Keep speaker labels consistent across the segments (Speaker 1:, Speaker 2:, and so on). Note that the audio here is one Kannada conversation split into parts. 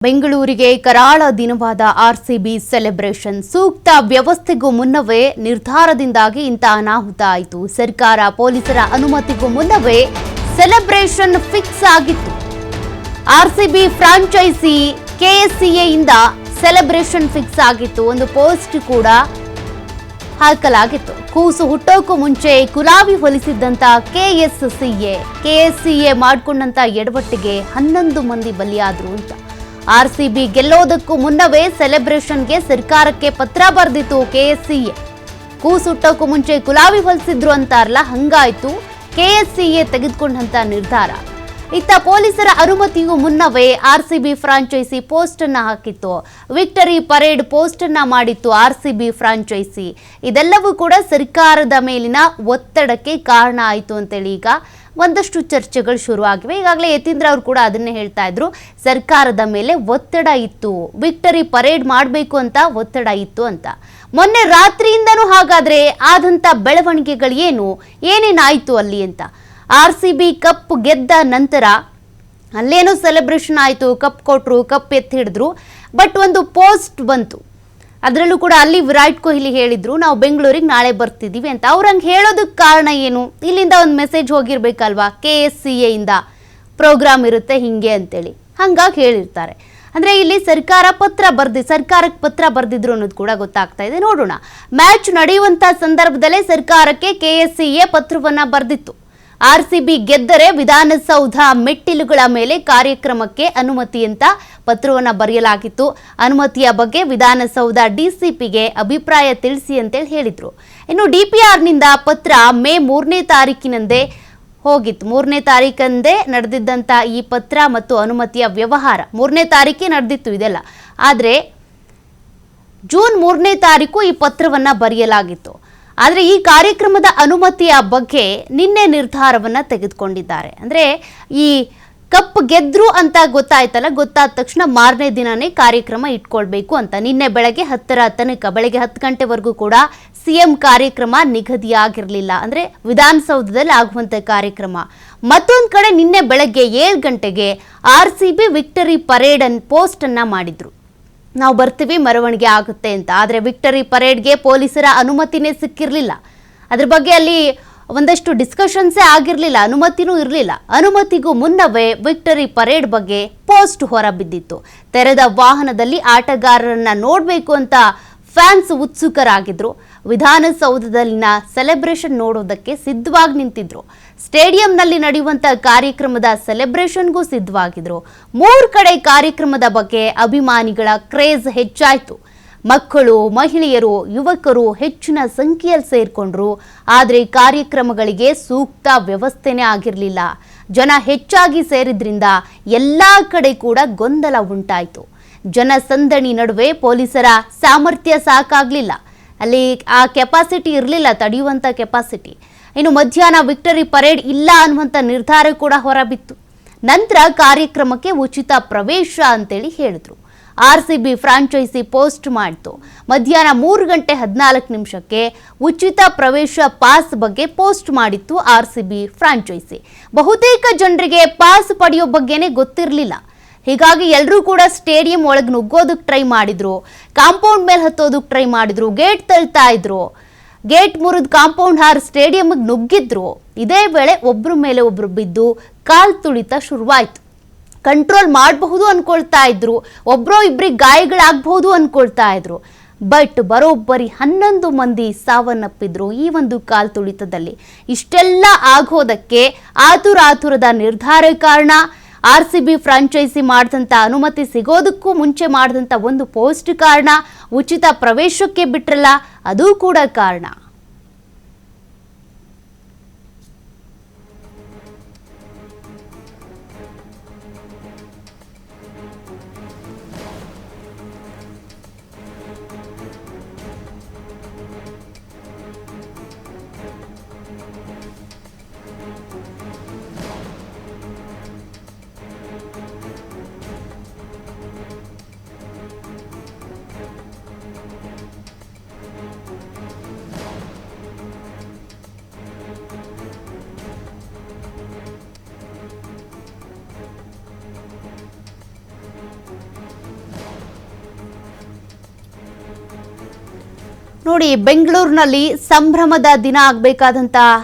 Speaker 1: ಬೆಂಗಳೂರಿಗೆ ಕರಾಳ ದಿನವಾದ ಆರ್ಸಿಬಿ ಸೆಲೆಬ್ರೇಷನ್ ಸೂಕ್ತ ವ್ಯವಸ್ಥೆಗೂ ಮುನ್ನವೇ ನಿರ್ಧಾರದಿಂದಾಗಿ ಇಂಥ ಅನಾಹುತ ಆಯಿತು. ಸರ್ಕಾರ ಪೊಲೀಸರ ಅನುಮತಿಗೂ ಮುನ್ನವೇ ಸೆಲೆಬ್ರೇಷನ್ ಫಿಕ್ಸ್ ಆಗಿತ್ತು. ಆರ್ಸಿಬಿ ಫ್ರಾಂಚೈಸಿ ಕೆಎಸ್ಸಿಎ ಇಂದ ಸೆಲೆಬ್ರೇಷನ್ ಫಿಕ್ಸ್ ಆಗಿತ್ತು. ಒಂದು ಪೋಸ್ಟ್ ಕೂಡ ಹಾಕಲಾಗಿತ್ತು. ಕೂಸು ಹುಟ್ಟೋಕ್ಕೂ ಮುಂಚೆ ಕುಲಾವಿ ಹೊಲಿಸಿದ್ದಂತ ಕೆಎಸ್ಸಿಎ ಮಾಡಿಕೊಂಡಂತ ಎಡವಟ್ಟಿಗೆ 11 ಮಂದಿ ಬಲಿಯಾದ್ರು ಅಂತ. ಆರ್ಸಿಬಿ ಗೆಲ್ಲೋದಕ್ಕೂ ಮುನ್ನವೇ ಸೆಲೆಬ್ರೇಷನ್ಗೆ ಸರ್ಕಾರಕ್ಕೆ ಪತ್ರ ಬರೆದಿತ್ತು ಕೆಎಸ್ಸಿಎ. ಕೂಸುಟ್ಟೋಕ್ಕೂ ಮುಂಚೆ ಕುಲಾವಿ ಹೊಲಿಸಿದ್ರು ಅಂತಾರಲ್ಲ, ಹಂಗಾಯ್ತು ಕೆಎಸ್ಸಿಎ ತೆಗೆದುಕೊಂಡಂತ ನಿರ್ಧಾರ. ಇತ್ತ ಪೊಲೀಸರ ಅನುಮತಿಗೂ ಮುನ್ನವೇ ಆರ್ಸಿಬಿ ಫ್ರಾಂಚೈಸಿ ಪೋಸ್ಟ್ ಅನ್ನ ಹಾಕಿತ್ತು. ವಿಕ್ಟರಿ ಪರೇಡ್ ಪೋಸ್ಟ್ ಅನ್ನ ಮಾಡಿತ್ತು ಆರ್ಸಿಬಿ ಫ್ರಾಂಚೈಸಿ. ಇದೆಲ್ಲವೂ ಕೂಡ ಸರ್ಕಾರದ ಮೇಲಿನ ಒತ್ತಡಕ್ಕೆ ಕಾರಣ ಆಯಿತು ಅಂತೇಳಿ ಈಗ ಒಂದಷ್ಟು ಚರ್ಚೆಗಳು ಶುರುವಾಗಿವೆ. ಈಗಾಗಲೇ ಯತೀಂದ್ರ ಅವರು ಕೂಡ ಅದನ್ನೇ ಹೇಳ್ತಾ ಇದ್ರು, ಸರ್ಕಾರದ ಮೇಲೆ ಒತ್ತಡ ಇತ್ತು, ವಿಕ್ಟರಿ ಪರೇಡ್ ಮಾಡಬೇಕು ಅಂತ ಒತ್ತಡ ಇತ್ತು ಅಂತ. ಮೊನ್ನೆ ರಾತ್ರಿಯಿಂದನೂ ಹಾಗಾದ್ರೆ ಆದಂತ ಬೆಳವಣಿಗೆಗಳು ಏನೇನಾಯ್ತು ಅಲ್ಲಿ ಅಂತ. ಆರ್ಸಿಬಿ ಕಪ್ ಗೆದ್ದ ನಂತರ ಅಲ್ಲೇನೋ ಸೆಲೆಬ್ರೇಷನ್ ಆಯಿತು, ಕಪ್ ಕೊಟ್ಟರು, ಕಪ್ ಎತ್ತಿ ಹಿಡಿದ್ರು. ಬಟ್ ಒಂದು ಪೋಸ್ಟ್ ಬಂತು, ಅದರಲ್ಲೂ ಕೂಡ ಅಲ್ಲಿ ವಿರಾಟ್ ಕೊಹ್ಲಿ ಹೇಳಿದ್ರು, ನಾವು ಬೆಂಗಳೂರಿಗೆ ನಾಳೆ ಬರ್ತಿದ್ದೀವಿ ಅಂತ. ಅವ್ರಂಗೆ ಹೇಳೋದಕ್ಕೆ ಕಾರಣ ಏನು? ಇಲ್ಲಿಂದ ಒಂದು ಮೆಸೇಜ್ ಹೋಗಿರ್ಬೇಕಲ್ವಾ, ಕೆಎಸ್ಸಿಎ ಇಂದ ಪ್ರೋಗ್ರಾಮ್ ಇರುತ್ತೆ ಹಿಂಗೆ ಅಂತೇಳಿ, ಹಂಗಾಗಿ ಹೇಳಿರ್ತಾರೆ. ಅಂದರೆ ಇಲ್ಲಿ ಸರ್ಕಾರಕ್ಕೆ ಪತ್ರ ಬರೆದಿದ್ರು ಅನ್ನೋದು ಕೂಡ ಗೊತ್ತಾಗ್ತಾ ಇದೆ. ನೋಡೋಣ, ಮ್ಯಾಚ್ ನಡೆಯುವಂಥ ಸಂದರ್ಭದಲ್ಲೇ ಸರ್ಕಾರಕ್ಕೆ ಕೆಎಸ್ಸಿಎ ಪತ್ರವನ್ನು ಬರೆದಿತ್ತು. ಆರ್ಸಿಬಿ ಗೆದ್ದರೆ ವಿಧಾನಸೌಧ ಮೆಟ್ಟಿಲುಗಳ ಮೇಲೆ ಕಾರ್ಯಕ್ರಮಕ್ಕೆ ಅನುಮತಿ ಅಂತ ಪತ್ರವನ್ನು ಬರೆಯಲಾಗಿತ್ತು. ಅನುಮತಿಯ ಬಗ್ಗೆ ವಿಧಾನಸೌಧ ಡಿಸಿಪಿಗೆ ಅಭಿಪ್ರಾಯ ತಿಳಿಸಿ ಅಂತೇಳಿ ಹೇಳಿದ್ರು. ಇನ್ನು ಡಿಪಿಆರ್ನಿಂದ ಪತ್ರ ಮೇ 3ನೇ ತಾರೀಕಿನಂದೇ ಹೋಗಿತ್ತು. 3ನೇ ತಾರೀಕಂದೇ ನಡೆದಿದ್ದಂಥ ಈ ಪತ್ರ ಮತ್ತು ಅನುಮತಿಯ ವ್ಯವಹಾರ 3ನೇ ತಾರೀಕೆ ನಡೆದಿತ್ತು ಇದೆಲ್ಲ. ಆದರೆ ಜೂನ್ 3ನೇ ತಾರೀಕು ಈ ಪತ್ರವನ್ನು ಬರೆಯಲಾಗಿತ್ತು. ಆದರೆ ಈ ಕಾರ್ಯಕ್ರಮದ ಅನುಮತಿಯ ಬಗ್ಗೆ ನಿನ್ನೆ ನಿರ್ಧಾರವನ್ನು ತೆಗೆದುಕೊಂಡಿದ್ದಾರೆ. ಅಂದರೆ ಈ ಕಪ್ ಗೆದ್ರು ಅಂತ ಗೊತ್ತಾಯ್ತಲ್ಲ, ಗೊತ್ತಾದ ತಕ್ಷಣ ಮಾರನೇ ದಿನನೇ ಕಾರ್ಯಕ್ರಮ ಇಟ್ಕೊಳ್ಬೇಕು ಅಂತ. ನಿನ್ನೆ ಬೆಳಗ್ಗೆ 10ರ ತನಕ ಬೆಳಗ್ಗೆ 10 ಗಂಟೆವರೆಗೂ ಕೂಡ ಸಿಎಂ ಕಾರ್ಯಕ್ರಮ ನಿಗದಿಯಾಗಿರಲಿಲ್ಲ. ಅಂದರೆ ವಿಧಾನಸೌಧದಲ್ಲಿ ಆಗುವಂಥ ಕಾರ್ಯಕ್ರಮ. ಮತ್ತೊಂದು ಕಡೆ ನಿನ್ನೆ ಬೆಳಗ್ಗೆ 7 ಗಂಟೆಗೆ ಆರ್ಸಿಬಿ ವಿಕ್ಟರಿ ಪರೇಡ್ ಪೋಸ್ಟ್ ಅನ್ನ ಮಾಡಿದ್ರು, ನಾವು ಬರ್ತೀವಿ, ಮೆರವಣಿಗೆ ಆಗುತ್ತೆ ಅಂತ. ಆದರೆ ವಿಕ್ಟರಿ ಪರೇಡ್ಗೆ ಪೊಲೀಸರ ಅನುಮತಿನೇ ಸಿಕ್ಕಿರಲಿಲ್ಲ. ಅದ್ರ ಬಗ್ಗೆ ಅಲ್ಲಿ ಒಂದಷ್ಟು ಡಿಸ್ಕಷನ್ಸೇ ಆಗಿರಲಿಲ್ಲ, ಅನುಮತಿನೂ ಇರಲಿಲ್ಲ. ಅನುಮತಿಗೂ ಮುನ್ನವೇ ವಿಕ್ಟರಿ ಪರೇಡ್ ಬಗ್ಗೆ ಪೋಸ್ಟ್ ಹೊರಬಿದ್ದಿತ್ತು. ತೆರೆದ ವಾಹನದಲ್ಲಿ ಆಟಗಾರರನ್ನ ನೋಡಬೇಕು ಅಂತ ಫ್ಯಾನ್ಸ್ ಉತ್ಸುಕರಾಗಿದ್ರು. ವಿಧಾನಸೌಧದಲ್ಲಿನ ಸೆಲೆಬ್ರೇಷನ್ ನೋಡೋದಕ್ಕೆ ಸಿದ್ಧವಾಗಿ ನಿಂತಿದ್ರು. ಸ್ಟೇಡಿಯಂನಲ್ಲಿ ನಡೆಯುವಂಥ ಕಾರ್ಯಕ್ರಮದ ಸೆಲೆಬ್ರೇಷನ್ಗೂ ಸಿದ್ಧವಾಗಿದ್ರು. 3 ಕಡೆ ಕಾರ್ಯಕ್ರಮದ ಬಗ್ಗೆ ಅಭಿಮಾನಿಗಳ ಕ್ರೇಜ್ ಹೆಚ್ಚಾಯಿತು. ಮಕ್ಕಳು, ಮಹಿಳೆಯರು, ಯುವಕರು ಹೆಚ್ಚಿನ ಸಂಖ್ಯೆಯಲ್ಲಿ ಸೇರ್ಕೊಂಡ್ರು. ಆದರೆ ಕಾರ್ಯಕ್ರಮಗಳಿಗೆ ಸೂಕ್ತ ವ್ಯವಸ್ಥೆನೇ ಆಗಿರಲಿಲ್ಲ. ಜನ ಹೆಚ್ಚಾಗಿ ಸೇರಿದ್ರಿಂದ ಎಲ್ಲ ಕಡೆ ಕೂಡ ಗೊಂದಲ ಉಂಟಾಯಿತು. ಜನಸಂದಣಿ ನಡುವೆ ಪೊಲೀಸರ ಸಾಮರ್ಥ್ಯ ಸಾಕಾಗಲಿಲ್ಲ. ಅಲ್ಲಿ ಆ ಕೆಪಾಸಿಟಿ ಇರಲಿಲ್ಲ, ತಡೆಯುವಂಥ ಕೆಪಾಸಿಟಿ. ಇನ್ನು ಮಧ್ಯಾಹ್ನ ವಿಕ್ಟರಿ ಪರೇಡ್ ಇಲ್ಲ ಅನ್ನುವಂಥ ನಿರ್ಧಾರ ಕೂಡ ಹೊರಬಿತ್ತು. ನಂತರ ಕಾರ್ಯಕ್ರಮಕ್ಕೆ ಉಚಿತ ಪ್ರವೇಶ ಅಂತೇಳಿ ಹೇಳಿದ್ರು. ಆರ್ಸಿಬಿ ಫ್ರಾಂಚೈಸಿ ಪೋಸ್ಟ್ ಮಾಡಿತು. ಮಧ್ಯಾಹ್ನ 3 ಗಂಟೆ 14 ನಿಮಿಷಕ್ಕೆ ಉಚಿತ ಪ್ರವೇಶ ಪಾಸ್ ಬಗ್ಗೆ ಪೋಸ್ಟ್ ಮಾಡಿತ್ತು ಆರ್ಸಿಬಿ ಫ್ರಾಂಚೈಸಿ. ಬಹುತೇಕ ಜನರಿಗೆ ಪಾಸ್ ಪಡೆಯೋ ಬಗ್ಗೆನೇ ಗೊತ್ತಿರಲಿಲ್ಲ. ಹೀಗಾಗಿ ಎಲ್ಲರೂ ಕೂಡ ಸ್ಟೇಡಿಯಂ ಒಳಗೆ ನುಗ್ಗೋದಕ್ಕೆ ಟ್ರೈ ಮಾಡಿದ್ರು, ಕಾಂಪೌಂಡ್ ಮೇಲೆ ಹತ್ತೋದಕ್ಕೆ ಟ್ರೈ ಮಾಡಿದ್ರು, ಗೇಟ್ ತಳ್ತಾ ಇದ್ರು, ಗೇಟ್ ಮುರಿದು ಕಾಂಪೌಂಡ್ ಹಾರ್ ಸ್ಟೇಡಿಯಂಗೆ ನುಗ್ಗಿದ್ರು. ಇದೇ ವೇಳೆ ಒಬ್ಬರ ಮೇಲೆ ಒಬ್ರು ಬಿದ್ದು ಕಾಲ್ ತುಳಿತ ಶುರುವಾಯಿತು. ಕಂಟ್ರೋಲ್ ಮಾಡಬಹುದು ಅನ್ಕೊಳ್ತಾ ಇದ್ರು, ಒಬ್ಬರೋ ಇಬ್ಬರಿಗೆ ಗಾಯಗಳಾಗಬಹುದು ಅನ್ಕೊಳ್ತಾ ಇದ್ರು. ಬಟ್ ಬರೋಬ್ಬರಿ 11 ಮಂದಿ ಸಾವನ್ನಪ್ಪಿದ್ರು ಈ ಒಂದು ಕಾಲ್ ತುಳಿತದಲ್ಲಿ. ಇಷ್ಟೆಲ್ಲ ಆಗೋದಕ್ಕೆ ಆತುರದ ನಿರ್ಧಾರ ಕಾರಣ. ಆರ್ಸಿಬಿ ಫ್ರಾಂಚೈಸಿ ಮಾಡಿದಂಥ ಅನುಮತಿ ಸಿಗೋದಕ್ಕೂ ಮುಂಚೆ ಮಾಡಿದಂಥ ಒಂದು ಪೋಸ್ಟ್ ಕಾರಣ. ಉಚಿತ ಪ್ರವೇಶಕ್ಕೆ ಬಿಟ್ರಲ್ಲ, ಅದು ಕೂಡ ಕಾರಣ. ನೋಡಿ, ಬೆಂಗಳೂರಿನಲ್ಲಿ ಸಂಭ್ರಮದ ದಿನ ಆಗಬೇಕಾದಂಥ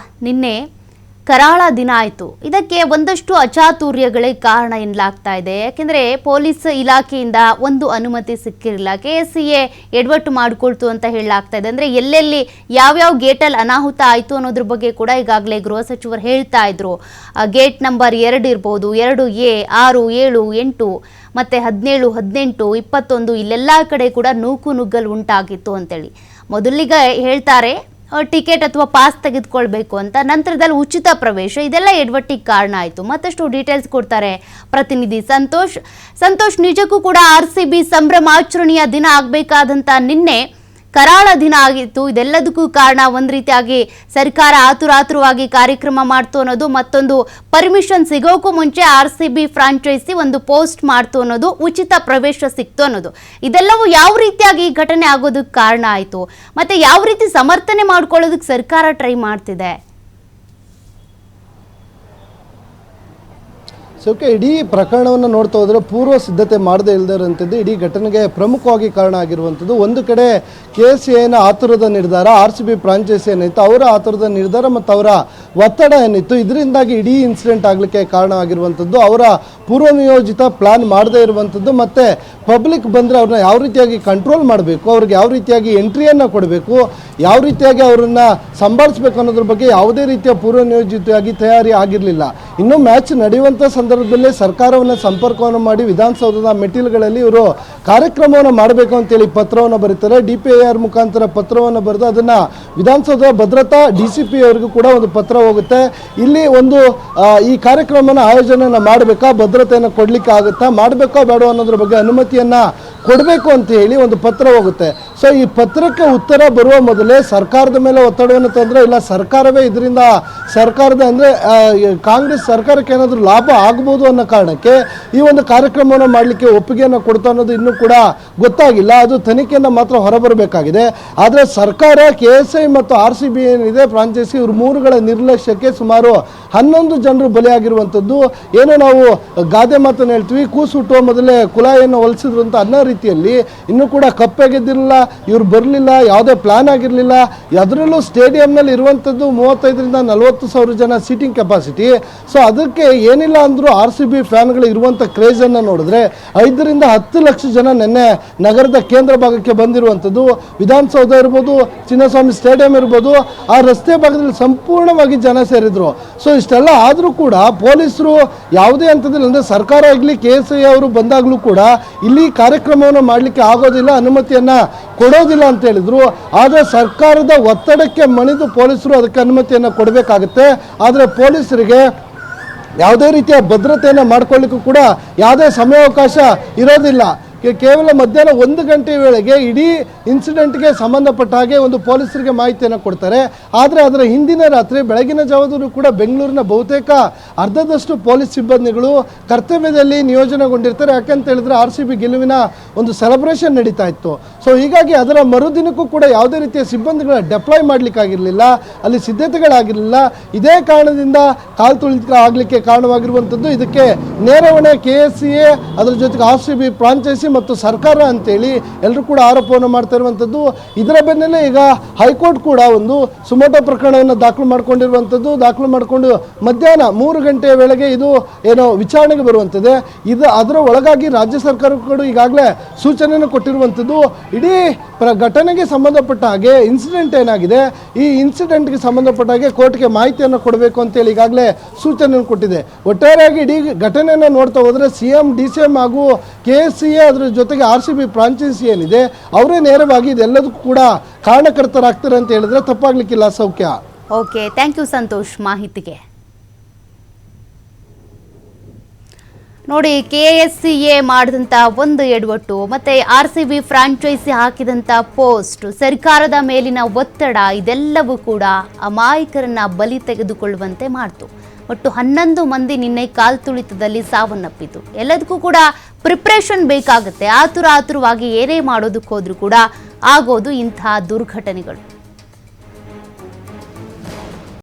Speaker 1: ನಿನ್ನೆ ಕರಾಳ ದಿನ ಆಯಿತು. ಇದಕ್ಕೆ ಒಂದಷ್ಟು ಅಚಾತುರ್ಯಗಳೇ ಕಾರಣ ಎನ್ನಲಾಗ್ತಾ ಇದೆ. ಯಾಕೆಂದರೆ ಪೊಲೀಸ್ ಇಲಾಖೆಯಿಂದ ಒಂದು ಅನುಮತಿ ಸಿಕ್ಕಿರಲಿಲ್ಲ. KSCA ಎಡವಟ್ಟು ಮಾಡಿಕೊಳ್ತು ಅಂತ ಹೇಳಲಾಗ್ತಾ ಇದೆ. ಅಂದರೆ ಎಲ್ಲೆಲ್ಲಿ ಯಾವ್ಯಾವ ಗೇಟಲ್ಲಿ ಅನಾಹುತ ಆಯಿತು ಅನ್ನೋದ್ರ ಬಗ್ಗೆ ಕೂಡ ಈಗಾಗಲೇ ಗೃಹ ಸಚಿವರು ಹೇಳ್ತಾ ಇದ್ರು. ಗೇಟ್ ನಂಬರ್ 2 ಇರ್ಬೋದು, 2A, 6, 7, 8 ಮತ್ತು 17, 18, 21 ಇಲ್ಲೆಲ್ಲ ಕಡೆ ಕೂಡ ನೂಕುನುಗ್ಗಲು ಉಂಟಾಗಿತ್ತು ಅಂತೇಳಿ ಮೊದಲಿಗೆ ಹೇಳ್ತಾರೆ. ಟಿಕೆಟ್ ಅಥವಾ ಪಾಸ್ ತೆಗೆದುಕೊಳ್ಬೇಕು ಅಂತ, ನಂತರದಲ್ಲಿ ಉಚಿತ ಪ್ರವೇಶ, ಇದೆಲ್ಲ ಎಡವಟ್ಟಿಗೆ ಕಾರಣ ಆಯಿತು. ಮತ್ತಷ್ಟು ಡೀಟೇಲ್ಸ್ ಕೊಡ್ತಾರೆ ಪ್ರತಿನಿಧಿ ಸಂತೋಷ್. ನಿಜಕ್ಕೂ ಕೂಡ RCB ಸಂಭ್ರಮಾಚರಣೆಯ ದಿನ ಆಗಬೇಕಾದಂಥ ನಿನ್ನೆ ಕರಾಳ ದಿನ ಆಗಿತ್ತು. ಇದೆಲ್ಲದಕ್ಕೂ ಕಾರಣ ಒಂದು ರೀತಿಯಾಗಿ ಸರ್ಕಾರ ಆತುರಾತುರವಾಗಿ ಕಾರ್ಯಕ್ರಮ ಮಾಡ್ತು ಅನ್ನೋದು, ಮತ್ತೊಂದು ಪರ್ಮಿಷನ್ ಸಿಗೋಕ್ಕೂ ಮುಂಚೆ RCB ಫ್ರಾಂಚೈಸಿ ಒಂದು ಪೋಸ್ಟ್ ಮಾಡ್ತು ಅನ್ನೋದು, ಉಚಿತ ಪ್ರವೇಶ ಸಿಕ್ತು ಅನ್ನೋದು. ಇದೆಲ್ಲವೂ ಯಾವ ರೀತಿಯಾಗಿ ಘಟನೆ ಆಗೋದಕ್ಕೆ ಕಾರಣ ಆಯಿತು, ಮತ್ತೆ ಯಾವ ರೀತಿ ಸಮರ್ಥನೆ ಮಾಡ್ಕೊಳ್ಳೋದಕ್ಕೆ ಸರ್ಕಾರ ಟ್ರೈ ಮಾಡ್ತಿದೆ?
Speaker 2: ಓಕೆ, ಇಡೀ ಪ್ರಕರಣವನ್ನು ನೋಡ್ತಾ ಹೋದರೆ ಪೂರ್ವ ಸಿದ್ಧತೆ ಮಾಡದೇ ಇಲ್ಲದಿರುವಂಥದ್ದು ಇಡೀ ಘಟನೆಗೆ ಪ್ರಮುಖವಾಗಿ ಕಾರಣ ಆಗಿರುವಂಥದ್ದು. ಒಂದು ಕಡೆ KSCAನ ಆತುರದ ನಿರ್ಧಾರ, RCB ಫ್ರಾಂಚೈಸಿ ಏನಿತ್ತು ಅವರ ಆತುರದ ನಿರ್ಧಾರ ಮತ್ತು ಅವರ ಒತ್ತಡ ಏನಿತ್ತು, ಇದರಿಂದಾಗಿ ಇಡೀ ಇನ್ಸಿಡೆಂಟ್ ಆಗಲಿಕ್ಕೆ ಕಾರಣ ಆಗಿರುವಂಥದ್ದು. ಅವರ ಪೂರ್ವ ನಿಯೋಜಿತ ಪ್ಲಾನ್ ಮಾಡದೇ ಇರುವಂಥದ್ದು, ಮತ್ತು ಪಬ್ಲಿಕ್ ಬಂದರೆ ಅವ್ರನ್ನ ಯಾವ ರೀತಿಯಾಗಿ ಕಂಟ್ರೋಲ್ ಮಾಡಬೇಕು, ಅವ್ರಿಗೆ ಯಾವ ರೀತಿಯಾಗಿ ಎಂಟ್ರಿಯನ್ನು ಕೊಡಬೇಕು, ಯಾವ ರೀತಿಯಾಗಿ ಅವರನ್ನು ಸಂಭಾಳಿಸಬೇಕು ಅನ್ನೋದ್ರ ಬಗ್ಗೆ ಯಾವುದೇ ರೀತಿಯ ಪೂರ್ವ ನಿಯೋಜಿತವಾಗಿ ತಯಾರಿ ಆಗಿರಲಿಲ್ಲ. ಇನ್ನೂ ಮ್ಯಾಚ್ ನಡೆಯುವಂಥ ಸಂದರ್ಭದಲ್ಲಿ ಸರ್ಕಾರವನ್ನು ಸಂಪರ್ಕವನ್ನು ಮಾಡಿ ವಿಧಾನಸೌಧದ ಮೆಟ್ಟಿಲುಗಳಲ್ಲಿ ಇವರು ಕಾರ್ಯಕ್ರಮವನ್ನು ಮಾಡಬೇಕು ಅಂತೇಳಿ ಪತ್ರವನ್ನು ಬರೀತಾರೆ. DPIR ಮುಖಾಂತರ ಪತ್ರವನ್ನು ಬರೆದು ಅದನ್ನು ವಿಧಾನಸೌಧ ಭದ್ರತಾ DCP ಅವರಿಗೂ ಕೂಡ ಒಂದು ಪತ್ರ ಹೋಗುತ್ತೆ. ಇಲ್ಲಿ ಒಂದು ಈ ಕಾರ್ಯಕ್ರಮನ ಆಯೋಜನೆಯನ್ನು ಮಾಡಬೇಕಾ, ಭದ್ರತೆಯನ್ನು ಕೊಡಲಿಕ್ಕೆ ಆಗುತ್ತಾ, ಮಾಡಬೇಕಾ ಬೇಡ ಅನ್ನೋದ್ರ ಬಗ್ಗೆ ಅನುಮತಿಯನ್ನು ಕೊಡಬೇಕು ಅಂತ ಹೇಳಿ ಒಂದು ಪತ್ರ ಹೋಗುತ್ತೆ. ಸೊ ಈ ಪತ್ರಕ್ಕೆ ಉತ್ತರ ಬರುವ ಮೊದಲೇ ಸರ್ಕಾರದ ಮೇಲೆ ಒತ್ತಡವನ್ನು ತಂದರೆ, ಇಲ್ಲ ಸರ್ಕಾರವೇ ಇದರಿಂದ ಸರ್ಕಾರದ ಅಂದರೆ ಕಾಂಗ್ರೆಸ್ ಸರ್ಕಾರಕ್ಕೆ ಏನಾದರೂ ಲಾಭ ಆಗ್ಬೋದು ಅನ್ನೋ ಕಾರಣಕ್ಕೆ ಈ ಒಂದು ಕಾರ್ಯಕ್ರಮವನ್ನು ಮಾಡಲಿಕ್ಕೆ ಒಪ್ಪಿಗೆಯನ್ನು ಕೊಡ್ತಾ ಅನ್ನೋದು ಇನ್ನೂ ಕೂಡ ಗೊತ್ತಾಗಿಲ್ಲ. ಅದು ತನಿಖೆಯನ್ನು ಮಾತ್ರ ಹೊರಬರಬೇಕಾಗಿದೆ. ಆದರೆ ಸರ್ಕಾರ KSI ಮತ್ತು RCB ಏನಿದೆ ಫ್ರಾಂಚೈಸಿ ಇವ್ರ ಮೂರುಗಳ ನಿರ್ಲಕ್ಷ್ಯಕ್ಕೆ ಸುಮಾರು 11 ಜನರು ಬಲಿಯಾಗಿರುವಂಥದ್ದು. ಏನೋ ನಾವು ಗಾದೆ ಮಾತನ್ನು ಹೇಳ್ತೀವಿ, ಕೂಸು ಹುಟ್ಟುವ ಮೊದಲೇ ಕುಲಾಯನ್ನು ಹೊಲಿಸಿದ್ರು ಅಂತ ಅನ್ನೋ ರೀತಿಯಲ್ಲಿ ಇನ್ನೂ ಕೂಡ ಕಪ್ಪೆಗೆದ್ದಿರಲಿಲ್ಲ, ಇವ್ರು ಬರಲಿಲ್ಲ, ಯಾವುದೇ ಪ್ಲಾನ್ ಆಗಿರಲಿಲ್ಲ. ಅದರಲ್ಲೂ ಸ್ಟೇಡಿಯಂನಲ್ಲಿ ಇರುವಂಥದ್ದು 35ರಿಂದ 40 ಸಾವಿರ ಜನ ಸೀಟಿಂಗ್ ಕೆಪಾಸಿಟಿ. ಸೊ ಅದಕ್ಕೆ ಏನಿಲ್ಲ ಅಂದರೂ RCB ಫ್ಯಾನ್ಗಳು ಇರುವಂಥ ಕ್ರೇಜನ್ನು ನೋಡಿದ್ರೆ 5ರಿಂದ 10 ಲಕ್ಷ ಜನ ನಿನ್ನೆ ನಗರದ ಕೇಂದ್ರ ಭಾಗಕ್ಕೆ ಬಂದಿರುವಂಥದ್ದು. ವಿಧಾನಸೌಧ ಇರ್ಬೋದು, ಚಿನ್ನಸ್ವಾಮಿ ಸ್ಟೇಡಿಯಂ ಇರ್ಬೋದು, ಆ ರಸ್ತೆ ಭಾಗದಲ್ಲಿ ಸಂಪೂರ್ಣವಾಗಿ ಜನ ಸೇರಿದ್ರು. ಸೊ ಇಷ್ಟೆಲ್ಲ ಆದರೂ ಕೂಡ ಪೊಲೀಸರು ಯಾವುದೇ ಹಂತದಲ್ಲಿ ಅಂದರೆ ಸರ್ಕಾರ ಆಗಲಿ KSI ಅವರು ಬಂದಾಗಲೂ ಕೂಡ ಇಲ್ಲಿ ಕಾರ್ಯಕ್ರಮವನ್ನು ಮಾಡಲಿಕ್ಕೆ ಆಗೋದಿಲ್ಲ, ಅನುಮತಿಯನ್ನು ಕೊಡೋದಿಲ್ಲ ಅಂತ ಹೇಳಿದ್ರು. ಆದರೆ ಸರ್ಕಾರದ ಒತ್ತಡಕ್ಕೆ ಮಣಿದು ಪೊಲೀಸರು ಅದಕ್ಕೆ ಅನುಮತಿಯನ್ನು ಕೊಡಬೇಕಾಗುತ್ತೆ. ಆದರೆ ಪೊಲೀಸರಿಗೆ ಯಾವುದೇ ರೀತಿಯ ಭದ್ರತೆಯನ್ನು ಮಾಡ್ಕೊಳ್ಳಿಕ್ಕೂ ಕೂಡ ಯಾವುದೇ ಸಮಯಾವಕಾಶ ಇರೋದಿಲ್ಲ. ಕೇವಲ ಮಧ್ಯಾಹ್ನ 1 ಗಂಟೆ ವೇಳೆಗೆ ಇಡೀ ಇನ್ಸಿಡೆಂಟ್ಗೆ ಸಂಬಂಧಪಟ್ಟ ಹಾಗೆ ಒಂದು ಪೊಲೀಸರಿಗೆ ಮಾಹಿತಿಯನ್ನು ಕೊಡ್ತಾರೆ. ಆದರೆ ಅದರ ಹಿಂದಿನ ರಾತ್ರಿ ಬೆಳಗಿನ ಜಾವದಲ್ಲೂ ಕೂಡ ಬೆಂಗಳೂರಿನ ಬಹುತೇಕ ಅರ್ಧದಷ್ಟು ಪೊಲೀಸ್ ಸಿಬ್ಬಂದಿಗಳು ಕರ್ತವ್ಯದಲ್ಲಿ ನಿಯೋಜನೆಗೊಂಡಿರ್ತಾರೆ. ಯಾಕಂತ ಹೇಳಿದ್ರೆ RCB ಗೆಲುವಿನ ಒಂದು ಸೆಲೆಬ್ರೇಷನ್ ನಡೀತಾ ಇತ್ತು. ಸೊ ಹೀಗಾಗಿ ಅದರ ಮರುದಿನಕ್ಕೂ ಕೂಡ ಯಾವುದೇ ರೀತಿಯ ಸಿಬ್ಬಂದಿಗಳ ಡೆಪ್ಲಾಯ್ ಮಾಡಲಿಕ್ಕಾಗಿರಲಿಲ್ಲ, ಅಲ್ಲಿ ಸಿದ್ಧತೆಗಳಾಗಿರಲಿಲ್ಲ. ಇದೇ ಕಾರಣದಿಂದ ಕಾಲು ತುಳಿತ ಆಗಲಿಕ್ಕೆ ಕಾರಣವಾಗಿರುವಂಥದ್ದು. ಇದಕ್ಕೆ ನೇರ ಹೊಣೆ KSCA, ಅದರ ಜೊತೆಗೆ RCB ಫ್ರಾಂಚೈಸಿ ಮತ್ತು ಸರ್ಕಾರ ಅಂತೇಳಿ ಎಲ್ಲರೂ ಕೂಡ ಆರೋಪವನ್ನು ಮಾಡ್ತಾ ಇರುವಂಥದ್ದು. ಇದರ ಬೆನ್ನಲ್ಲೇ ಈಗ ಹೈಕೋರ್ಟ್ ಕೂಡ ಒಂದು ಸುಮೋಟೋ ಪ್ರಕರಣವನ್ನು ದಾಖಲು ಮಾಡಿಕೊಂಡು ಮಧ್ಯಾಹ್ನ 3 ಗಂಟೆಯ ವೇಳೆಗೆ ಇದು ಏನೋ ವಿಚಾರಣೆಗೆ ಬರುವಂಥದ್ದು. ಅದರ ಒಳಗಾಗಿ ರಾಜ್ಯ ಸರ್ಕಾರಗಳು ಈಗಾಗಲೇ ಸೂಚನೆಯನ್ನು ಕೊಟ್ಟಿರುವಂಥದ್ದು. ಇಡೀ ಘಟನೆಗೆ ಸಂಬಂಧಪಟ್ಟ ಹಾಗೆ ಇನ್ಸಿಡೆಂಟ್ ಏನಾಗಿದೆ, ಈ ಇನ್ಸಿಡೆಂಟ್ಗೆ ಸಂಬಂಧಪಟ್ಟ ಹಾಗೆ ಕೋರ್ಟ್ಗೆ ಮಾಹಿತಿಯನ್ನು ಕೊಡಬೇಕು ಅಂತೇಳಿ ಈಗಾಗಲೇ ಸೂಚನೆಯನ್ನು ಕೊಟ್ಟಿದೆ. ಒಟ್ಟಾರೆಯಾಗಿ ಇಡೀ ಘಟನೆಯನ್ನು ನೋಡ್ತಾ ಹೋದರೆ CM, DCM ಹಾಗೂ KSCA ಅದರ ಜೊತೆಗೆ RCB ಫ್ರಾಂಚೈಸಿ ಏನಿದೆ ಅವರೇ ನೇರವಾಗಿ ಇದೆಲ್ಲದಕ್ಕೂ ಕೂಡ ಕಾರಣಕರ್ತರಾಗ್ತಾರೆ ಅಂತ ಹೇಳಿದ್ರೆ ತಪ್ಪಾಗ್ಲಿಕ್ಕಿಲ್ಲ. ಸೌಖ್ಯ.
Speaker 1: ಓಕೆ, ಥ್ಯಾಂಕ್ ಯು ಸಂತೋಷ್ ಮಾಹಿತಿಗೆ. ನೋಡಿ, KSCA ಮಾಡಿದಂಥ ಒಂದು ಎಡವಟ್ಟು ಮತ್ತು RCB ಫ್ರಾಂಚೈಸಿ ಹಾಕಿದಂಥ ಪೋಸ್ಟ್, ಸರ್ಕಾರದ ಮೇಲಿನ ಒತ್ತಡ, ಇದೆಲ್ಲವೂ ಕೂಡ ಅಮಾಯಕರನ್ನ ಬಲಿ ತೆಗೆದುಕೊಳ್ಳುವಂತೆ ಮಾಡ್ತು. ಒಟ್ಟು 11 ಮಂದಿ ನಿನ್ನೆ ಕಾಲ್ತುಳಿತದಲ್ಲಿ ಸಾವನ್ನಪ್ಪಿತು. ಎಲ್ಲದಕ್ಕೂ ಕೂಡ ಪ್ರಿಪ್ರೇಷನ್ ಬೇಕಾಗುತ್ತೆ. ಆತುರವಾಗಿ ಏನೇ ಮಾಡೋದಕ್ಕೆ ಹೋದ್ರೂ ಕೂಡ ಆಗೋದು ಇಂತಹ ದುರ್ಘಟನೆಗಳು.